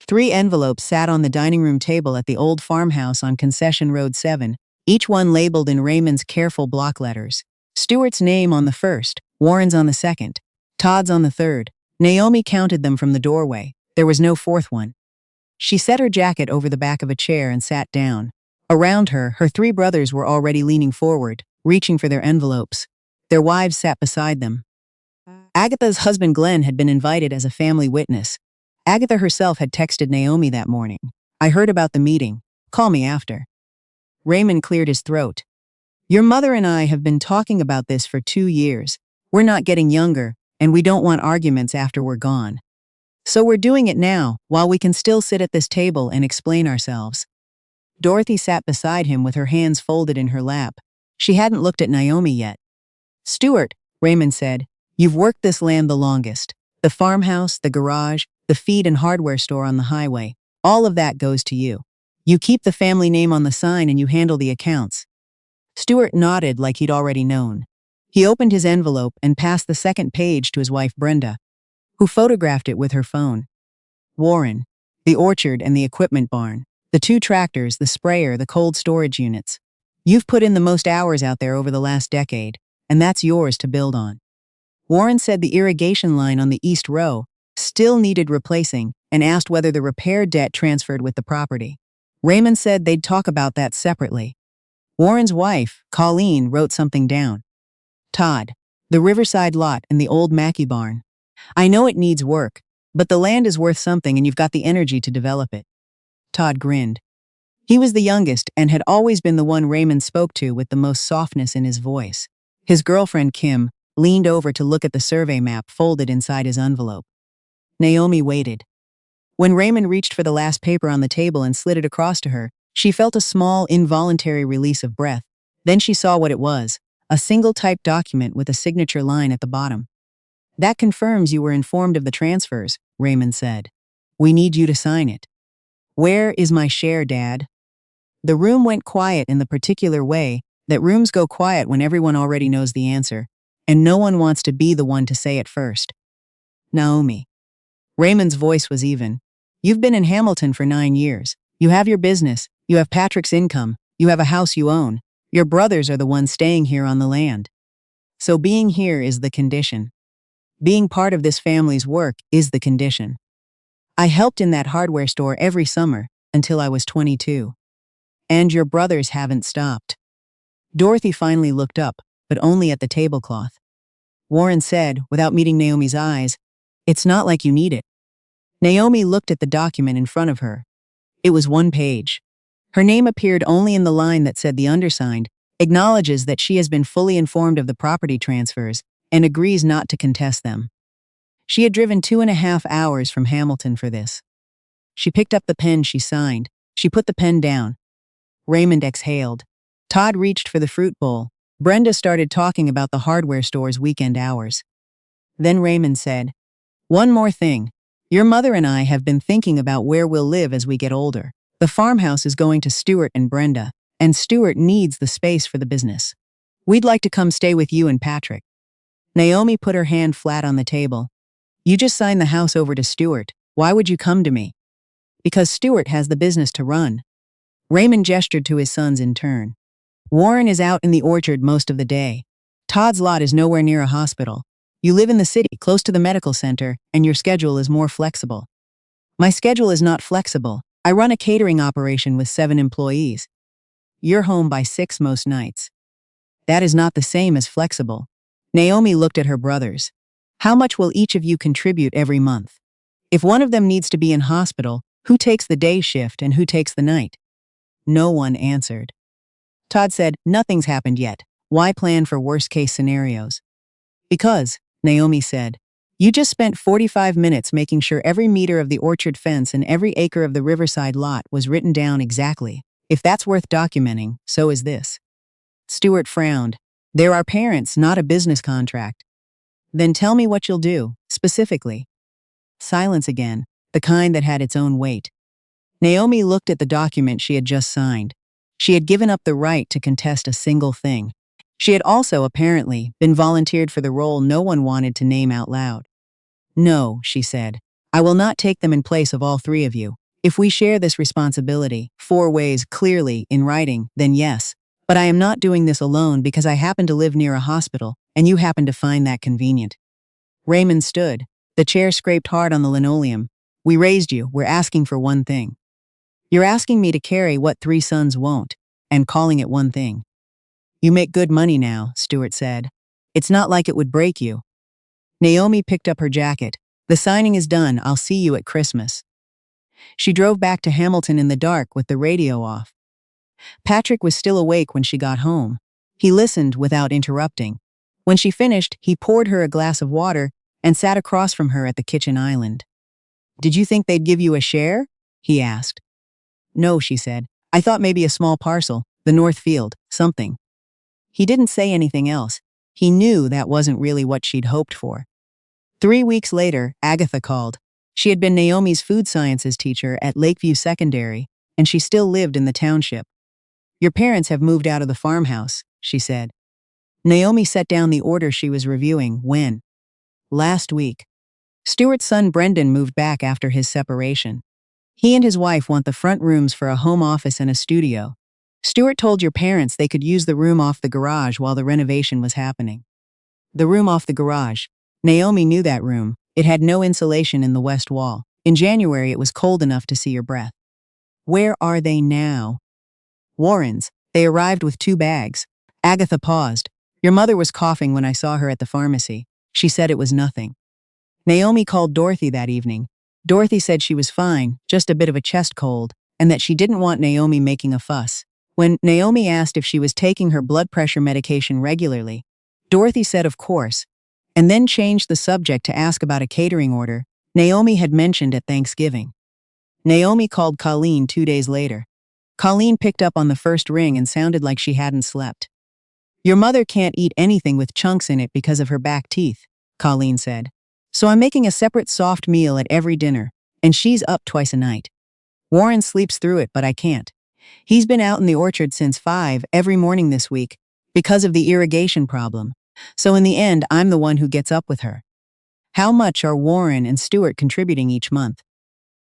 3 envelopes sat on the dining room table at the old farmhouse on Concession Road 7, each one labeled in Raymond's careful block letters. Stuart's name on the first, Warren's on the second, Todd's on the third. Naomi counted them from the doorway. There was no fourth one. She set her jacket over the back of a chair and sat down. Around her, her 3 brothers were already leaning forward, reaching for their envelopes. Their wives sat beside them. Agatha's husband Glenn had been invited as a family witness. Agatha herself had texted Naomi that morning. "I heard about the meeting. Call me after." Raymond cleared his throat. "Your mother and I have been talking about this for 2 years. We're not getting younger, and we don't want arguments after we're gone. So we're doing it now, while we can still sit at this table and explain ourselves." Dorothy sat beside him with her hands folded in her lap. She hadn't looked at Naomi yet. "Stuart," Raymond said, "you've worked this land the longest. The farmhouse, the garage, the feed and hardware store on the highway, all of that goes to you. You keep the family name on the sign and you handle the accounts." Stuart nodded like he'd already known. He opened his envelope and passed the second page to his wife Brenda, who photographed it with her phone. Warren, the orchard and the equipment barn, the 2 tractors, the sprayer, the cold storage units. You've put in the most hours out there over the last decade, and that's yours to build on. Warren said the irrigation line on the east row still needed replacing and asked whether the repair debt transferred with the property. Raymond said they'd talk about that separately. Warren's wife, Colleen, wrote something down. "Todd, the riverside lot and the old Mackey barn. I know it needs work, but the land is worth something and you've got the energy to develop it." Todd grinned. He was the youngest and had always been the one Raymond spoke to with the most softness in his voice. His girlfriend, Kim, leaned over to look at the survey map folded inside his envelope. Naomi waited. When Raymond reached for the last paper on the table and slid it across to her, she felt a small, involuntary release of breath. Then she saw what it was, a single typed document with a signature line at the bottom. "That confirms you were informed of the transfers," Raymond said. "We need you to sign it." "Where is my share, Dad?" The room went quiet in the particular way that rooms go quiet when everyone already knows the answer, and no one wants to be the one to say it first. "Naomi." Raymond's voice was even. "You've been in Hamilton for 9 years. You have your business, you have Patrick's income, you have a house you own. Your brothers are the ones staying here on the land. So being here is the condition. Being part of this family's work is the condition. I helped in that hardware store every summer until I was 22. And your brothers haven't stopped." Dorothy finally looked up, but only at the tablecloth. Warren said, without meeting Naomi's eyes, "It's not like you need it." Naomi looked at the document in front of her. It was 1 page. Her name appeared only in the line that said the undersigned acknowledges that she has been fully informed of the property transfers and agrees not to contest them. She had driven 2.5 hours from Hamilton for this. She picked up the pen she signed. She put the pen down. Raymond exhaled. Todd reached for the fruit bowl. Brenda started talking about the hardware store's weekend hours. Then Raymond said, "One more thing. Your mother and I have been thinking about where we'll live as we get older. The farmhouse is going to Stuart and Brenda, and Stuart needs the space for the business. We'd like to come stay with you and Patrick." Naomi put her hand flat on the table. "You just signed the house over to Stuart. Why would you come to me?" "Because Stuart has the business to run." Raymond gestured to his sons in turn. "Warren is out in the orchard most of the day. Todd's lot is nowhere near a hospital. You live in the city, close to the medical center, and your schedule is more flexible." "My schedule is not flexible. I run a catering operation with 7 employees. You're home by 6 most nights." "That is not the same as flexible." Naomi looked at her brothers. "How much will each of you contribute every month? If one of them needs to be in hospital, who takes the day shift and who takes the night?" No one answered. Todd said, "Nothing's happened yet. Why plan for worst-case scenarios?" "Because," Naomi said, "you just spent 45 minutes making sure every meter of the orchard fence and every acre of the riverside lot was written down exactly. If that's worth documenting, so is this." Stuart frowned. "There are parents, not a business contract." "Then tell me what you'll do, specifically." Silence again, the kind that had its own weight. Naomi looked at the document she had just signed. She had given up the right to contest a single thing. She had also, apparently, been volunteered for the role no one wanted to name out loud. "No," she said. I will not take them in place of all three of you. If we share this responsibility, 4 ways clearly in writing, then yes. But I am not doing this alone because I happen to live near a hospital, and you happen to find that convenient. Raymond stood. The chair scraped hard on the linoleum. We raised you. We're asking for one thing. You're asking me to carry what 3 sons won't, and calling it one thing. You make good money now, Stuart said. It's not like it would break you. Naomi picked up her jacket. The signing is done. I'll see you at Christmas. She drove back to Hamilton in the dark with the radio off. Patrick was still awake when she got home. He listened without interrupting. When she finished, he poured her a glass of water and sat across from her at the kitchen island. Did you think they'd give you a share? He asked. No, she said. I thought maybe a small parcel, the North Field, something. He didn't say anything else. He knew that wasn't really what she'd hoped for. 3 weeks later, Agatha called. She had been Naomi's food sciences teacher at Lakeview Secondary, and she still lived in the township. Your parents have moved out of the farmhouse, she said. Naomi set down the order she was reviewing. When? Last week. Stuart's son Brendan moved back after his separation. He and his wife want the front rooms for a home office and a studio. Stuart told your parents they could use the room off the garage while the renovation was happening. The room off the garage. Naomi knew that room. It had no insulation in the west wall. In January, it was cold enough to see your breath. Where are they now? Warren's. They arrived with 2 bags. Agatha paused. Your mother was coughing when I saw her at the pharmacy. She said it was nothing. Naomi called Dorothy that evening. Dorothy said she was fine, just a bit of a chest cold, and that she didn't want Naomi making a fuss. When Naomi asked if she was taking her blood pressure medication regularly, Dorothy said of course, and then changed the subject to ask about a catering order Naomi had mentioned at Thanksgiving. Naomi called Colleen 2 days later. Colleen picked up on the first ring and sounded like she hadn't slept. Your mother can't eat anything with chunks in it because of her back teeth, Colleen said. So I'm making a separate soft meal at every dinner, and she's up twice a night. Warren sleeps through it, but I can't. He's been out in the orchard since 5 every morning this week because of the irrigation problem. So in the end, I'm the one who gets up with her. How much are Warren and Stuart contributing each month?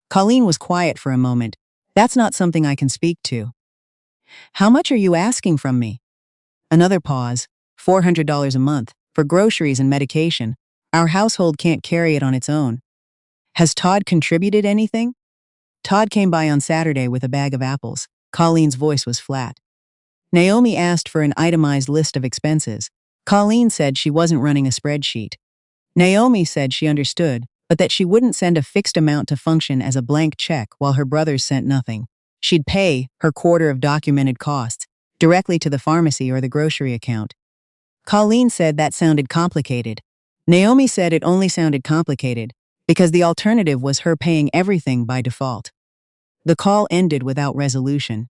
Colleen was quiet for a moment. That's not something I can speak to. How much are you asking from me? Another pause. $400 a month, for groceries and medication. Our household can't carry it on its own. Has Todd contributed anything? Todd came by on Saturday with a bag of apples. Colleen's voice was flat. Naomi asked for an itemized list of expenses. Colleen said she wasn't running a spreadsheet. Naomi said she understood, but that she wouldn't send a fixed amount to function as a blank check while her brothers sent nothing. She'd pay her quarter of documented costs directly to the pharmacy or the grocery account. Colleen said that sounded complicated. Naomi said it only sounded complicated because the alternative was her paying everything by default. The call ended without resolution.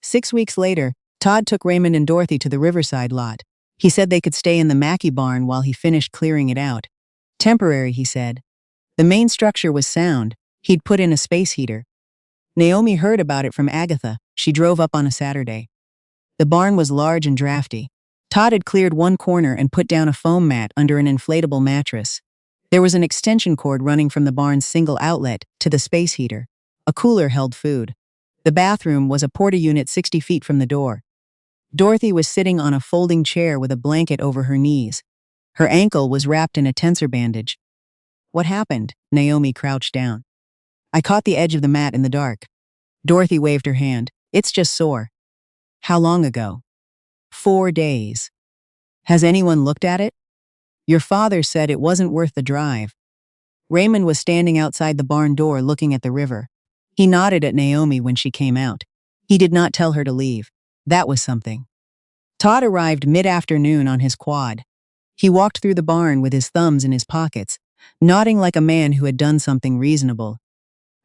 6 weeks later, Todd took Raymond and Dorothy to the riverside lot. He said they could stay in the Mackey barn while he finished clearing it out. Temporary, he said. The main structure was sound. He'd put in a space heater. Naomi heard about it from Agatha. She drove up on a Saturday. The barn was large and drafty. Todd had cleared one corner and put down a foam mat under an inflatable mattress. There was an extension cord running from the barn's single outlet to the space heater. A cooler held food. The bathroom was a porta-unit 60 feet from the door. Dorothy was sitting on a folding chair with a blanket over her knees. Her ankle was wrapped in a tensor bandage. What happened? Naomi crouched down. I caught the edge of the mat in the dark. Dorothy waved her hand. It's just sore. How long ago? 4 days. Has anyone looked at it? Your father said it wasn't worth the drive. Raymond was standing outside the barn door looking at the river. He nodded at Naomi when she came out. He did not tell her to leave. That was something. Todd arrived mid-afternoon on his quad. He walked through the barn with his thumbs in his pockets, nodding like a man who had done something reasonable.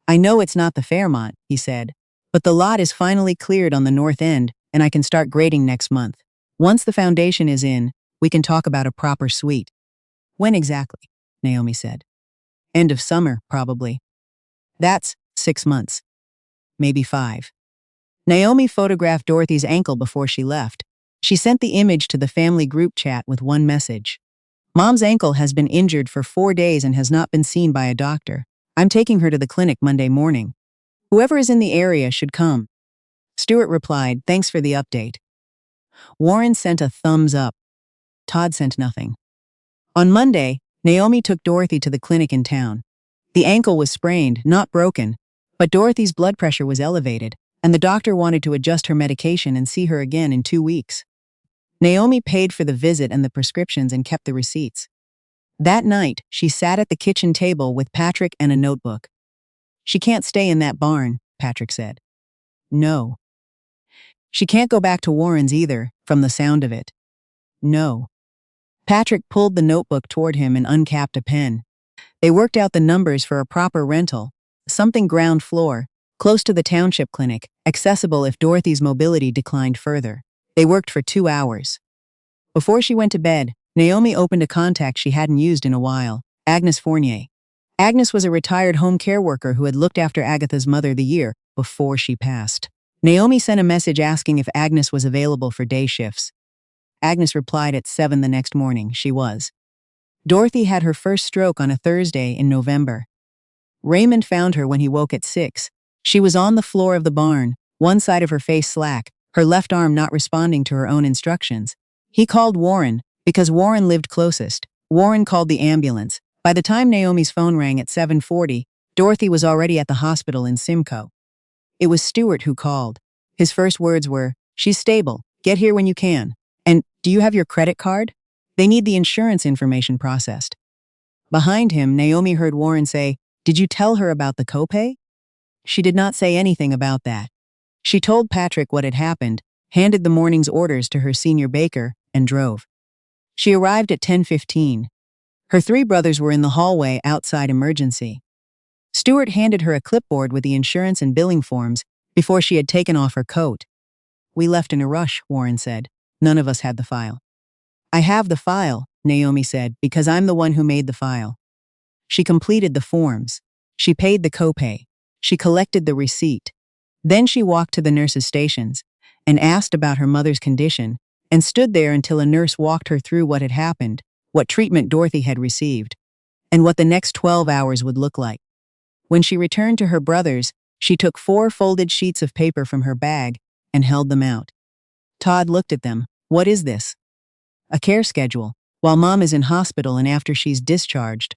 I know it's not the Fairmont, he said, but the lot is finally cleared on the north end, and I can start grading next month. Once the foundation is in, we can talk about a proper suite. When exactly? Naomi said. End of summer, probably. That's 6 months. Maybe 5. Naomi photographed Dorothy's ankle before she left. She sent the image to the family group chat with one message. Mom's ankle has been injured for 4 days and has not been seen by a doctor. I'm taking her to the clinic Monday morning. Whoever is in the area should come. Stuart replied, thanks for the update. Warren sent a thumbs up. Todd sent nothing. On Monday, Naomi took Dorothy to the clinic in town. The ankle was sprained, not broken, but Dorothy's blood pressure was elevated, and the doctor wanted to adjust her medication and see her again in 2 weeks. Naomi paid for the visit and the prescriptions and kept the receipts. That night, she sat at the kitchen table with Patrick and a notebook. She can't stay in that barn, Patrick said. No. She can't go back to Warren's either, from the sound of it. No. Patrick pulled the notebook toward him and uncapped a pen. They worked out the numbers for a proper rental, something ground floor, close to the township clinic, accessible if Dorothy's mobility declined further. They worked for 2 hours. Before she went to bed, Naomi opened a contact she hadn't used in a while, Agnes Fournier. Agnes was a retired home care worker who had looked after Agatha's mother the year before she passed. Naomi sent a message asking if Agnes was available for day shifts. Agnes replied at 7 the next morning she was. Dorothy had her first stroke on a Thursday in November. Raymond found her when he woke at 6. She was on the floor of the barn, one side of her face slack, her left arm not responding to her own instructions. He called Warren, because Warren lived closest. Warren called the ambulance. By the time Naomi's phone rang at 7:40, Dorothy was already at the hospital in Simcoe. It was Stuart who called. His first words were, "She's stable. Get here when you can. And, do you have your credit card? They need the insurance information processed." Behind him, Naomi heard Warren say, "Did you tell her about the copay?" She did not say anything about that. She told Patrick what had happened, handed the morning's orders to her senior baker, and drove. She arrived at 10:15. Her 3 brothers were in the hallway outside emergency. Stuart handed her a clipboard with the insurance and billing forms before she had taken off her coat. "We left in a rush," Warren said. "None of us had the file." "I have the file," Naomi said, "because I'm the one who made the file." She completed the forms. She paid the copay. She collected the receipt. Then she walked to the nurses' stations and asked about her mother's condition and stood there until a nurse walked her through what had happened, what treatment Dorothy had received, and what the next 12 hours would look like. When she returned to her brothers, she took 4 folded sheets of paper from her bag and held them out. Todd looked at them. "What is this?" "A care schedule, while Mom is in hospital and after she's discharged."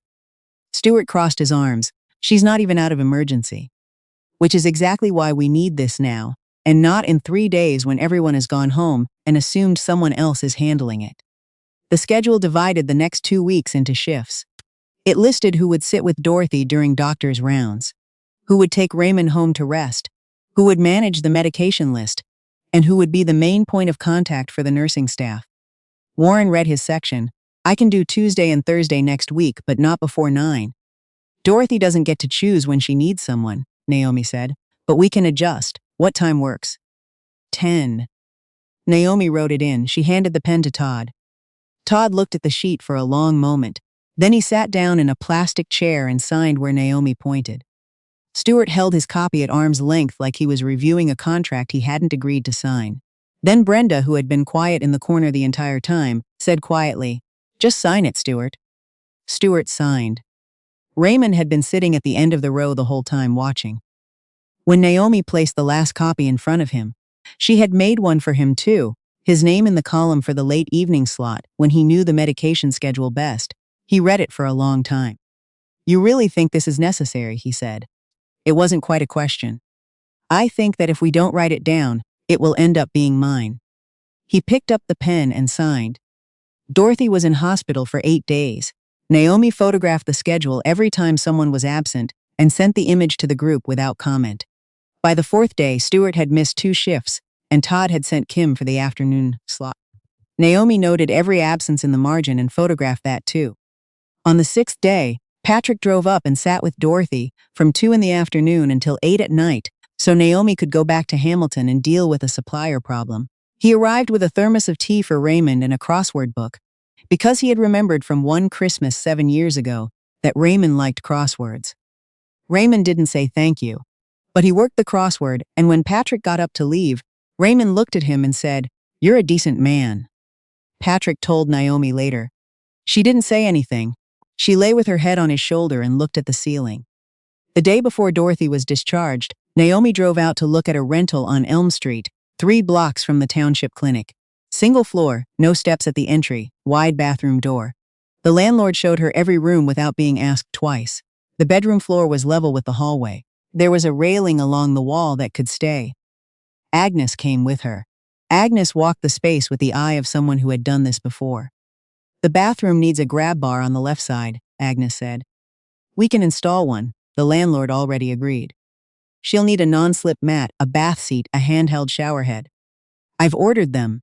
Stuart crossed his arms. "She's not even out of emergency. Which is exactly why we need this now, and not in 3 days when everyone has gone home and assumed someone else is handling it." The schedule divided the next 2 weeks into shifts. It listed who would sit with Dorothy during doctor's rounds, who would take Raymond home to rest, who would manage the medication list, and who would be the main point of contact for the nursing staff. Warren read his section. "I can do Tuesday and Thursday next week, but not before 9. "Dorothy doesn't get to choose when she needs someone," Naomi said, "but we can adjust. What time works?" 10. Naomi wrote it in. She handed the pen to Todd. Todd looked at the sheet for a long moment. Then he sat down in a plastic chair and signed where Naomi pointed. Stuart held his copy at arm's length like he was reviewing a contract he hadn't agreed to sign. Then Brenda, who had been quiet in the corner the entire time, said quietly, "Just sign it, Stuart." Stuart signed. Raymond had been sitting at the end of the row the whole time watching. When Naomi placed the last copy in front of him, she had made one for him too, his name in the column for the late evening slot when he knew the medication schedule best. He read it for a long time. "You really think this is necessary?" he said. It wasn't quite a question. "I think that if we don't write it down, it will end up being mine." He picked up the pen and signed. Dorothy was in hospital for 8 days. Naomi photographed the schedule every time someone was absent and sent the image to the group without comment. By the 4th day, Stuart had missed 2 shifts, and Todd had sent Kim for the afternoon slot. Naomi noted every absence in the margin and photographed that too. On the 6th day, Patrick drove up and sat with Dorothy from 2 in the afternoon until 8 at night, so Naomi could go back to Hamilton and deal with a supplier problem. He arrived with a thermos of tea for Raymond and a crossword book, because he had remembered from one Christmas 7 years ago that Raymond liked crosswords. Raymond didn't say thank you, but he worked the crossword, and when Patrick got up to leave, Raymond looked at him and said, "You're a decent man." Patrick told Naomi later. She didn't say anything. She lay with her head on his shoulder and looked at the ceiling. The day before Dorothy was discharged, Naomi drove out to look at a rental on Elm Street, 3 blocks from the township clinic. Single floor, no steps at the entry, wide bathroom door. The landlord showed her every room without being asked twice. The bedroom floor was level with the hallway. There was a railing along the wall that could stay. Agnes came with her. Agnes walked the space with the eye of someone who had done this before. The bathroom needs a grab bar on the left side, Agnes said. We can install one, the landlord already agreed. She'll need a non-slip mat, a bath seat, a handheld showerhead. I've ordered them.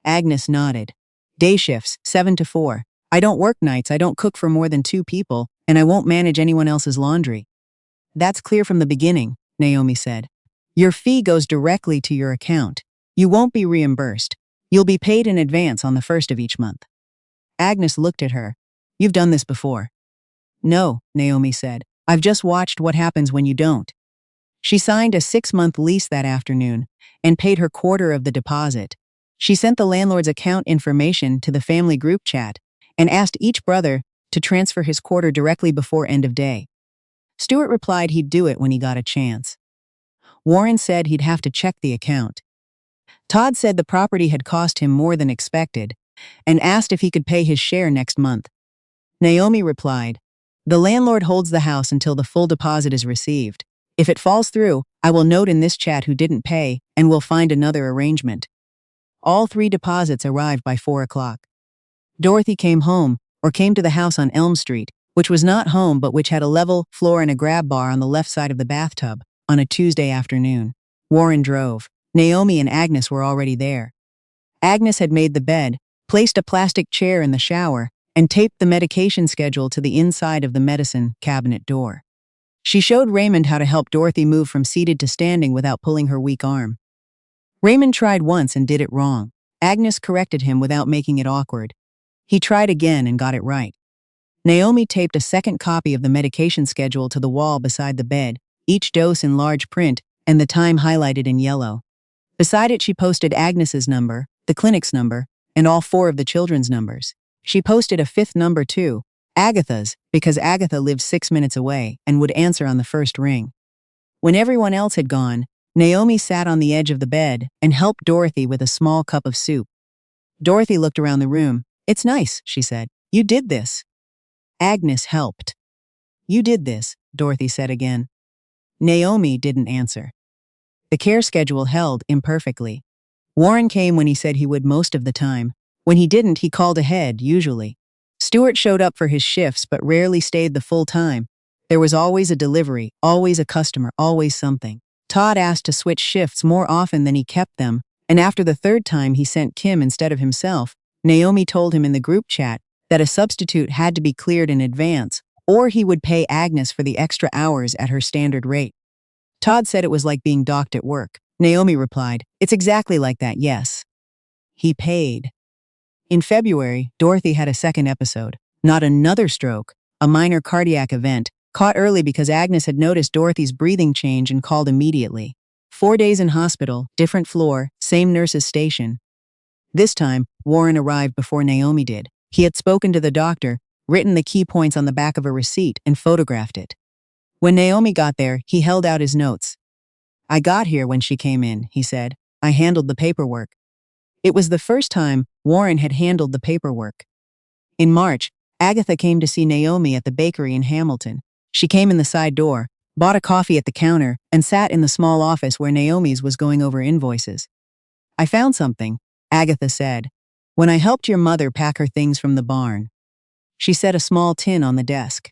Agnes nodded. Day shifts, 7 to 4. I don't work nights, I don't cook for more than 2 people, and I won't manage anyone else's laundry. That's clear from the beginning, Naomi said. Your fee goes directly to your account. You won't be reimbursed. You'll be paid in advance on the 1st of each month. Agnes looked at her. You've done this before. No, Naomi said. I've just watched what happens when you don't. She signed a 6-month lease that afternoon and paid her quarter of the deposit. She sent the landlord's account information to the family group chat and asked each brother to transfer his quarter directly before end of day. Stuart replied he'd do it when he got a chance. Warren said he'd have to check the account. Todd said the property had cost him more than expected and asked if he could pay his share next month. Naomi replied, the landlord holds the house until the full deposit is received. If it falls through, I will note in this chat who didn't pay and we'll find another arrangement. All 3 deposits arrived by 4 o'clock. Dorothy came to the house on Elm Street, which was not home but which had a level floor and a grab bar on the left side of the bathtub, on a Tuesday afternoon. Warren drove. Naomi and Agnes were already there. Agnes had made the bed, placed a plastic chair in the shower, and taped the medication schedule to the inside of the medicine cabinet door. She showed Raymond how to help Dorothy move from seated to standing without pulling her weak arm. Raymond tried once and did it wrong. Agnes corrected him without making it awkward. He tried again and got it right. Naomi taped a second copy of the medication schedule to the wall beside the bed, each dose in large print and the time highlighted in yellow. Beside it she posted Agnes's number, the clinic's number, and all 4 of the children's numbers. She posted a 5th number too, Agatha's, because Agatha lived 6 minutes away and would answer on the first ring. When everyone else had gone, Naomi sat on the edge of the bed and helped Dorothy with a small cup of soup. Dorothy looked around the room. It's nice, she said. You did this. Agnes helped. You did this, Dorothy said again. Naomi didn't answer. The care schedule held imperfectly. Warren came when he said he would most of the time. When he didn't, he called ahead, usually. Stuart showed up for his shifts but rarely stayed the full time. There was always a delivery, always a customer, always something. Todd asked to switch shifts more often than he kept them, and after the 3rd time he sent Kim instead of himself, Naomi told him in the group chat that a substitute had to be cleared in advance, or he would pay Agnes for the extra hours at her standard rate. Todd said it was like being docked at work. Naomi replied, it's exactly like that, yes. He paid. In February, Dorothy had a second episode. Not another stroke, a minor cardiac event, caught early because Agnes had noticed Dorothy's breathing change and called immediately. 4 days in hospital, different floor, same nurse's station. This time, Warren arrived before Naomi did. He had spoken to the doctor, written the key points on the back of a receipt, and photographed it. When Naomi got there, he held out his notes. I got here when she came in, he said. I handled the paperwork. It was the first time Warren had handled the paperwork. In March, Agatha came to see Naomi at the bakery in Hamilton. She came in the side door, bought a coffee at the counter, and sat in the small office where Naomi's was going over invoices. I found something, Agatha said, when I helped your mother pack her things from the barn. She set a small tin on the desk.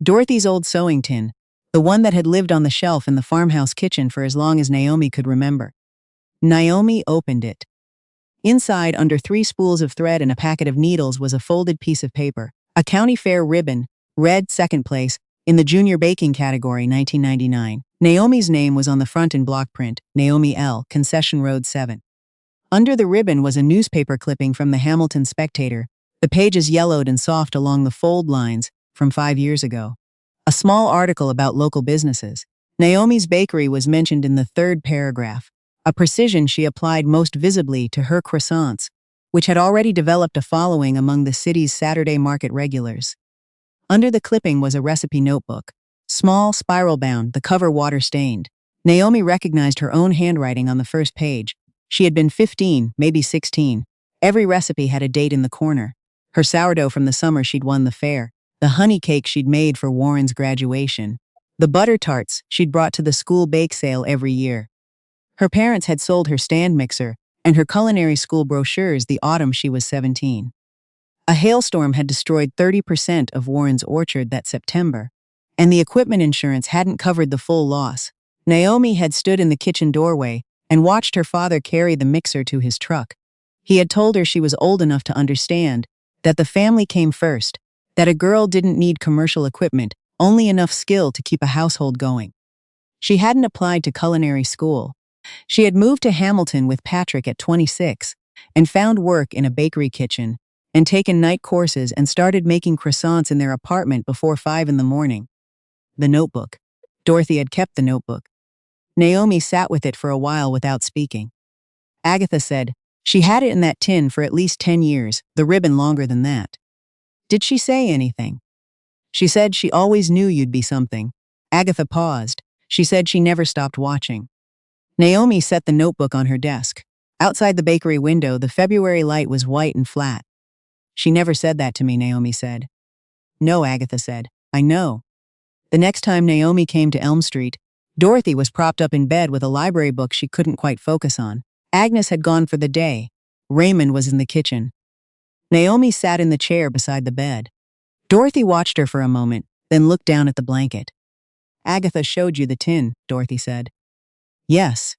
Dorothy's old sewing tin, the one that had lived on the shelf in the farmhouse kitchen for as long as Naomi could remember. Naomi opened it. Inside, under 3 spools of thread and a packet of needles, was a folded piece of paper, a county fair ribbon, red 2nd place, in the junior baking category, 1999. Naomi's name was on the front in block print, Naomi L., Concession Road 7. Under the ribbon was a newspaper clipping from the Hamilton Spectator, the pages yellowed and soft along the fold lines, from 5 years ago. A small article about local businesses. Naomi's bakery was mentioned in the 3rd paragraph, a precision she applied most visibly to her croissants, which had already developed a following among the city's Saturday market regulars. Under the clipping was a recipe notebook, Small, spiral-bound, the cover water-stained. Naomi recognized her own handwriting on the first page. She had been 15, maybe 16. Every recipe had a date in the corner. Her sourdough from the summer she'd won the fair. The honey cake she'd made for Warren's graduation. The butter tarts she'd brought to the school bake sale every year. Her parents had sold her stand mixer and her culinary school brochures the autumn she was 17. A hailstorm had destroyed 30% of Warren's orchard that September, and the equipment insurance hadn't covered the full loss. Naomi had stood in the kitchen doorway and watched her father carry the mixer to his truck. He had told her she was old enough to understand that the family came first, that a girl didn't need commercial equipment, only enough skill to keep a household going. She hadn't applied to culinary school. She had moved to Hamilton with Patrick at 26 and found work in a bakery kitchen and taken night courses and started making croissants in their apartment before 5 in the morning. The notebook. Dorothy had kept the notebook. Naomi sat with it for a while without speaking. Agatha said, "She had it in that tin for at least 10 years, the ribbon longer than that." "Did she say anything?" "She said she always knew you'd be something." Agatha paused. "She said she never stopped watching." Naomi set the notebook on her desk. Outside the bakery window, the February light was white and flat. "She never said that to me," Naomi said. "No," Agatha said. "I know." The next time Naomi came to Elm Street, Dorothy was propped up in bed with a library book she couldn't quite focus on. Agnes had gone for the day. Raymond was in the kitchen. Naomi sat in the chair beside the bed. Dorothy watched her for a moment, then looked down at the blanket. "Agatha showed you the tin," Dorothy said. "Yes.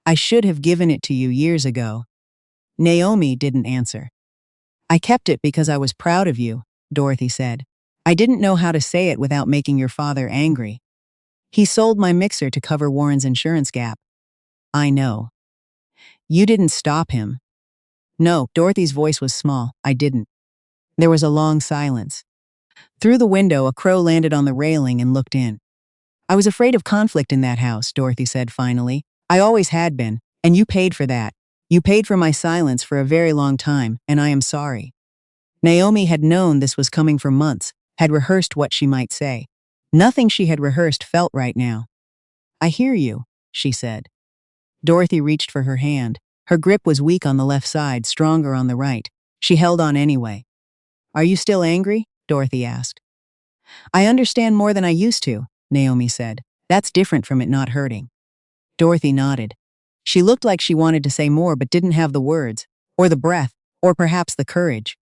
I should have given it to you years ago." Naomi didn't answer. "I kept it because I was proud of you," Dorothy said. "I didn't know how to say it without making your father angry. He sold my mixer to cover Warren's insurance gap." "I know." "You didn't stop him." "No," Dorothy's voice was small. "I didn't." There was a long silence. Through the window, a crow landed on the railing and looked in. "I was afraid of conflict in that house," Dorothy said finally. "I always had been, and you paid for that. You paid for my silence for a very long time, and I am sorry." Naomi had known this was coming for months, had rehearsed what she might say. Nothing she had rehearsed felt right now. "I hear you," she said. Dorothy reached for her hand. Her grip was weak on the left side, stronger on the right. She held on anyway. "Are you still angry?" Dorothy asked. "I understand more than I used to," Naomi said. "That's different from it not hurting." Dorothy nodded. She looked like she wanted to say more but didn't have the words, or the breath, or perhaps the courage.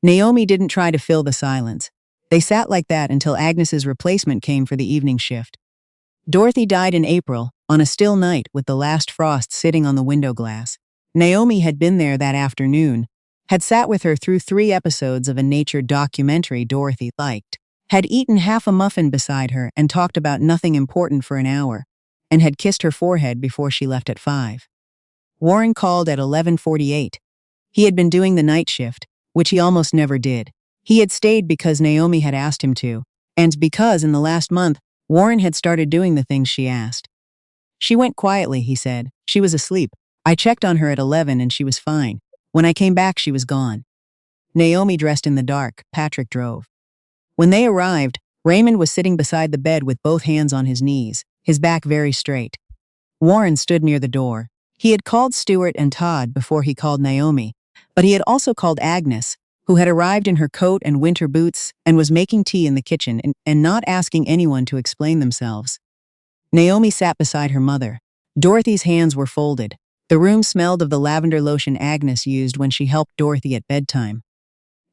Naomi didn't try to fill the silence. They sat like that until Agnes's replacement came for the evening shift. Dorothy died in April, on a still night with the last frost sitting on the window glass. Naomi had been there that afternoon, had sat with her through 3 episodes of a nature documentary Dorothy liked, had eaten half a muffin beside her and talked about nothing important for an hour, and had kissed her forehead before she left at 5. Warren called at 11:48. He had been doing the night shift, which he almost never did. He had stayed because Naomi had asked him to, and because in the last month, Warren had started doing the things she asked. "She went quietly," he said. "She was asleep. I checked on her at 11 and she was fine. When I came back, she was gone." Naomi dressed in the dark. Patrick drove. When they arrived, Raymond was sitting beside the bed with both hands on his knees, his back very straight. Warren stood near the door. He had called Stuart and Todd before he called Naomi, but he had also called Agnes, who had arrived in her coat and winter boots and was making tea in the kitchen and not asking anyone to explain themselves. Naomi sat beside her mother. Dorothy's hands were folded. The room smelled of the lavender lotion Agnes used when she helped Dorothy at bedtime.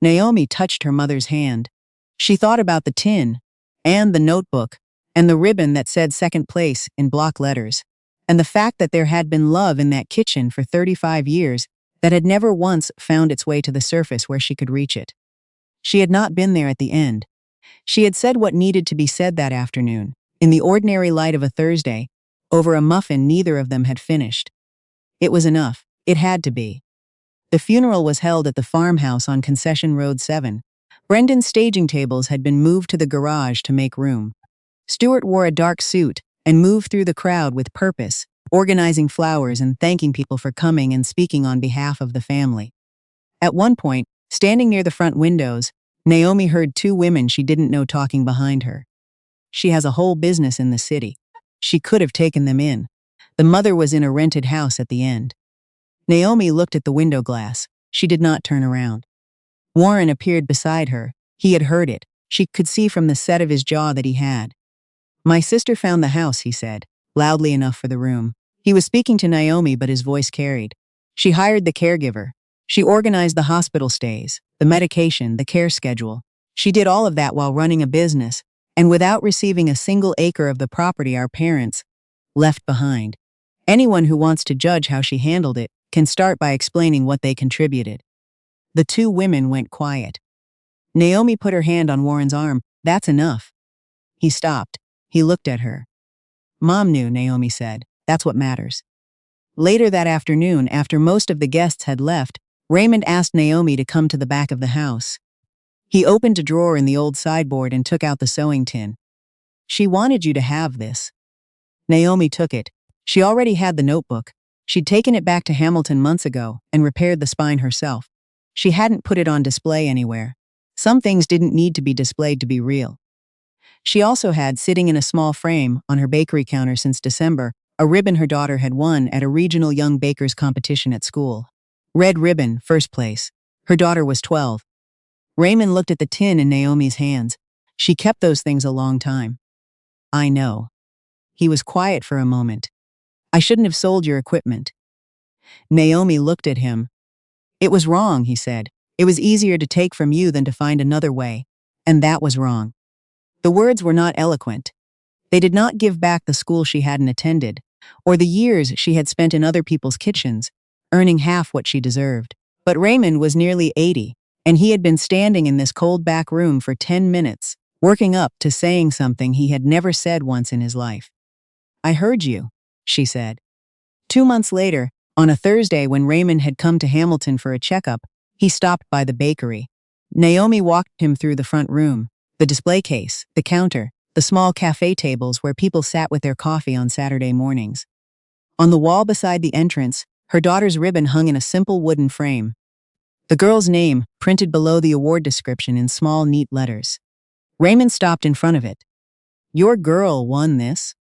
Naomi touched her mother's hand. She thought about the tin, and the notebook, and the ribbon that said second place in block letters, and the fact that there had been love in that kitchen for 35 years that had never once found its way to the surface where she could reach it. She had not been there at the end. She had said what needed to be said that afternoon, in the ordinary light of a Thursday, over a muffin neither of them had finished. It was enough. It had to be. The funeral was held at the farmhouse on Concession Road 7. Brendan's staging tables had been moved to the garage to make room. Stuart wore a dark suit and moved through the crowd with purpose, organizing flowers and thanking people for coming and speaking on behalf of the family. At one point, standing near the front windows, Naomi heard 2 women she didn't know talking behind her. She has a whole business in the city. She could have taken them in. The mother was in a rented house at the end. Naomi looked at the window glass. She did not turn around. Warren appeared beside her. He had heard it. She could see from the set of his jaw that he had. My sister found the house, he said, loudly enough for the room. He was speaking to Naomi, but his voice carried. She hired the caregiver. She organized the hospital stays, the medication, the care schedule. She did all of that while running a business, and without receiving a single acre of the property our parents left behind. Anyone who wants to judge how she handled it can start by explaining what they contributed. The two women went quiet. Naomi put her hand on Warren's arm. That's enough. He stopped. He looked at her. Mom knew, Naomi said. That's what matters. Later that afternoon, after most of the guests had left, Raymond asked Naomi to come to the back of the house. He opened a drawer in the old sideboard and took out the sewing tin. She wanted you to have this. Naomi took it. She already had the notebook. She'd taken it back to Hamilton months ago and repaired the spine herself. She hadn't put it on display anywhere. Some things didn't need to be displayed to be real. She also had, sitting in a small frame on her bakery counter since December, a ribbon her daughter had won at a regional young bakers competition at school. Red ribbon, first place. Her daughter was 12. Raymond looked at the tin in Naomi's hands. She kept those things a long time. I know. He was quiet for a moment. I shouldn't have sold your equipment. Naomi looked at him. It was wrong, he said. It was easier to take from you than to find another way. And that was wrong. The words were not eloquent. They did not give back the school she hadn't attended, or the years she had spent in other people's kitchens, earning half what she deserved. But Raymond was nearly 80, and he had been standing in this cold back room for 10 minutes, working up to saying something he had never said once in his life. I heard you, she said. 2 months later, on a Thursday when Raymond had come to Hamilton for a checkup, he stopped by the bakery. Naomi walked him through the front room, the display case, the counter, the small cafe tables where people sat with their coffee on Saturday mornings. On the wall beside the entrance, her daughter's ribbon hung in a simple wooden frame. The girl's name, printed below the award description in small, neat letters. Raymond stopped in front of it. Your girl won this?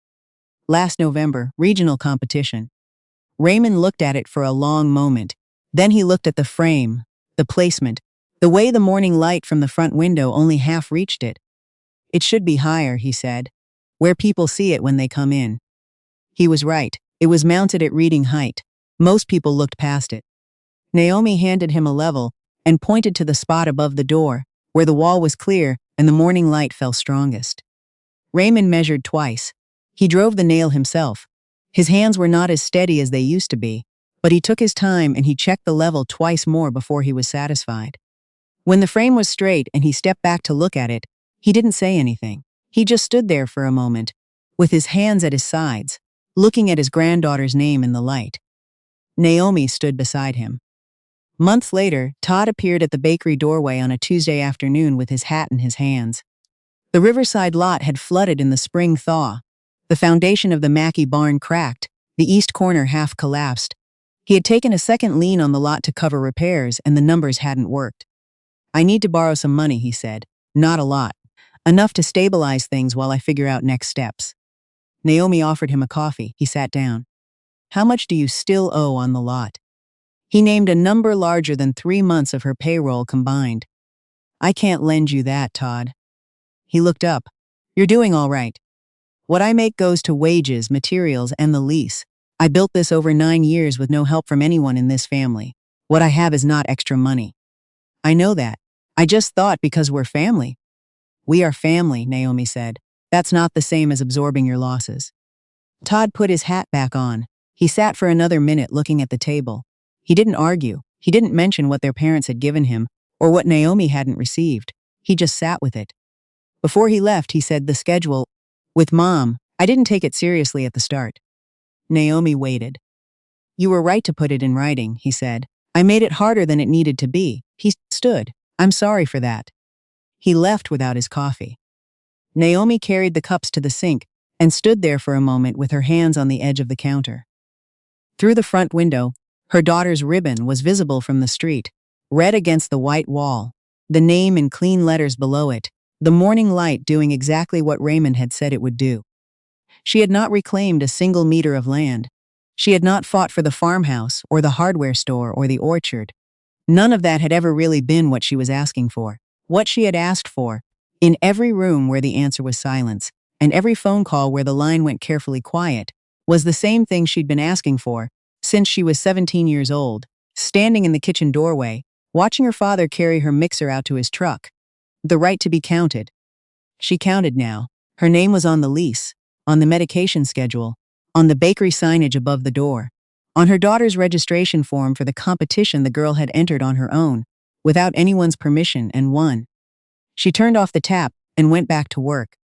Last November, regional competition. Raymond looked at it for a long moment. Then he looked at the frame, the placement, the way the morning light from the front window only half reached it. It should be higher, he said, where people see it when they come in. He was right. It was mounted at reading height. Most people looked past it. Naomi handed him a level and pointed to the spot above the door, where the wall was clear and the morning light fell strongest. Raymond measured twice. He drove the nail himself. His hands were not as steady as they used to be, but he took his time and he checked the level twice more before he was satisfied. When the frame was straight and he stepped back to look at it, he didn't say anything. He just stood there for a moment, with his hands at his sides, looking at his granddaughter's name in the light. Naomi stood beside him. Months later, Todd appeared at the bakery doorway on a Tuesday afternoon with his hat in his hands. The riverside lot had flooded in the spring thaw. The foundation of the Mackey barn cracked, the east corner half collapsed. He had taken a second lien on the lot to cover repairs, and the numbers hadn't worked. I need to borrow some money, he said. Not a lot. Enough to stabilize things while I figure out next steps. Naomi offered him a coffee. He sat down. How much do you still owe on the lot? He named a number larger than 3 months of her payroll combined. I can't lend you that, Todd. He looked up. You're doing all right. What I make goes to wages, materials, and the lease. I built this over 9 years with no help from anyone in this family. What I have is not extra money. I know that. I just thought because we're family. We are family, Naomi said. That's not the same as absorbing your losses. Todd put his hat back on. He sat for another minute looking at the table. He didn't argue. He didn't mention what their parents had given him or what Naomi hadn't received. He just sat with it. Before he left, he said the schedule. With Mom, I didn't take it seriously at the start. Naomi waited. You were right to put it in writing, he said. I made it harder than it needed to be. He stood. I'm sorry for that. He left without his coffee. Naomi carried the cups to the sink and stood there for a moment with her hands on the edge of the counter. Through the front window, her daughter's ribbon was visible from the street, red against the white wall, the name in clean letters below it, the morning light doing exactly what Raymond had said it would do. She had not reclaimed a single meter of land. She had not fought for the farmhouse or the hardware store or the orchard. None of that had ever really been what she was asking for. What she had asked for, in every room where the answer was silence, and every phone call where the line went carefully quiet, was the same thing she'd been asking for since she was 17 years old, standing in the kitchen doorway, watching her father carry her mixer out to his truck. The right to be counted. She counted now. Her name was on the lease, on the medication schedule, on the bakery signage above the door, on her daughter's registration form for the competition the girl had entered on her own, without anyone's permission, and won. She turned off the tap and went back to work,